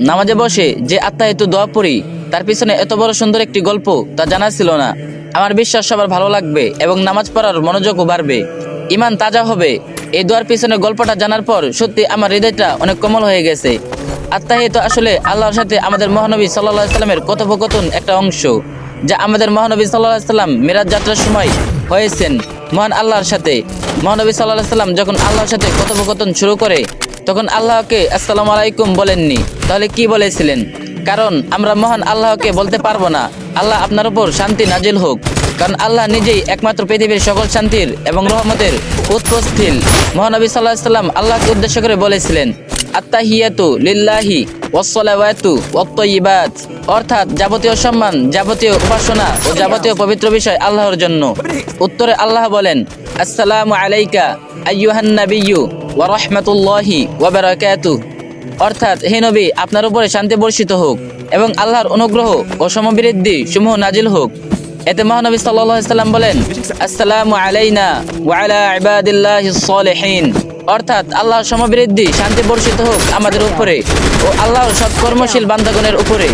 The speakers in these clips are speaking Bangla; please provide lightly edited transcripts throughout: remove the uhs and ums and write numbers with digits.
নামাজে বসে যে আত্মাহিত দোয়া পড়ি তার পিছনে এত বড় সুন্দর একটি গল্প তা জানা ছিল না। আমার বিশ্বাস সবার ভালো লাগবে এবং নামাজ পড়ার মনোযোগও বাড়বে, ইমান তাজা হবে। এই দোয়ার পিছনে গল্পটা জানার পর সত্যি আমার হৃদয়টা অনেক কোমল হয়ে গেছে। আত্মাহিত আসলে আল্লাহর সাথে আমাদের মহানবী সাল্লাল্লাহু আলাইহি সাল্লামের কথোপকথন একটা অংশ, যা আমাদের মহানবী সাল্লাল্লাহু আলাইহি সাল্লাম মিরাজ যাত্রার সময় হয়েছেন মহান আল্লাহর সাথে। মহানবী সাল্লাল্লাহু আলাইহি সাল্লাম যখন আল্লাহর সাথে কথোপকথন শুরু করে তখন আল্লাহকে আসসালামু আলাইকুম বলেননি, তাহলে কি বলেছিলেন? কারণ আমরা মহান আল্লাহকে বলতে পারবো না আল্লাহ আপনার উপর শান্তি নাজিল হোক, কারণ আল্লাহ নিজেই একমাত্র পৃথিবীর সকল শান্তির এবং রহমতের উৎপস্থিল। মহানবী সাল্লাল্লাহু আলাইহি সাল্লাম আল্লাহকে উদ্দেশ্য করে বলেছিলেন, আত্তাহিয়াতু লিল্লাহি ওয়াসসালাওয়াতু ওয়াত-তাইয়্যিবাত, অর্থাৎ যাবতীয় সম্মান, যাবতীয় উপাসনা ও যাবতীয় পবিত্র বিষয় আল্লাহর জন্য। উত্তরে আল্লাহ বলেন, আসসালামু আলাইকা আইয়ুহান নাবিয়্যু ওয়া রাহমাতুল্লাহি ওয়া বারাকাতুহু, অর্থাৎ হে নবী আপনার উপরে শান্তি বর্ষিত হোক এবং আল্লাহর অনুগ্রহ ও সমবৃদ্ধি সমূহ নাজিল হোক। এতে মহানবী সাল্লাল্লাহু আলাইহি সাল্লাম বলেন, আসসালামু আলাইনা ওয়া আলা ইবাদিল্লাহিস সালিহিন, অর্থাৎ আল্লাহর সমবৃদ্ধি শান্তি বর্ষিত হোক আমাদের উপরে ও আল্লাহর সৎ কর্মশীল বান্দাগণের উপরে।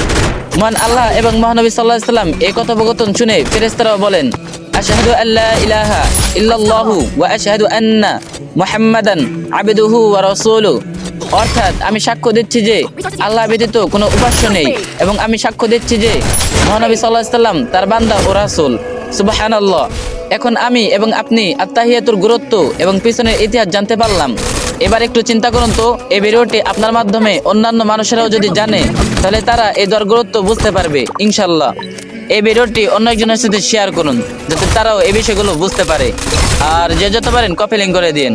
মহান আল্লাহ এবং মহানবী সাল্লাল্লাহু আলাইহি সাল্লাম এই কথোপকথন শুনে ফেরেশতারাও বলেন, আশহাদু আল্লা ইলাহা ইল্লাল্লাহু ওয়া আশহাদু আন্না মুহাম্মাদান আবদুহু ওয়া রাসূলুহু, অর্থাৎ আমি সাক্ষ্য দিচ্ছি যে আল্লাহ ব্যতীত কোনো উপাস্য নেই এবং আমি সাক্ষ্য দিচ্ছি যে মহানবী সাল্লাল্লাহু আলাইহি সাল্লাম তার বান্দা ও রাসূল। সুবহানাল্লাহ। এখন আমি এবং আপনি আত্তাহিয়াতুর গুরুত্ব এবং পিছনের ইতিহাস জানতে পারলাম। এবার একটু চিন্তা করুন তো, এই ভিডিওটি আপনার মাধ্যমে অন্যান্য মানুষেরাও যদি জানে তাহলে তারা এই দোয়ার গুরুত্ব বুঝতে পারবে ইনশাআল্লাহ। এই ভিডিওটি অন্য একজনের সাথে শেয়ার করুন যাতে তারাও এই বিষয়গুলো বুঝতে পারে, আর যে যত পারেন কপি লিংক করে দিন।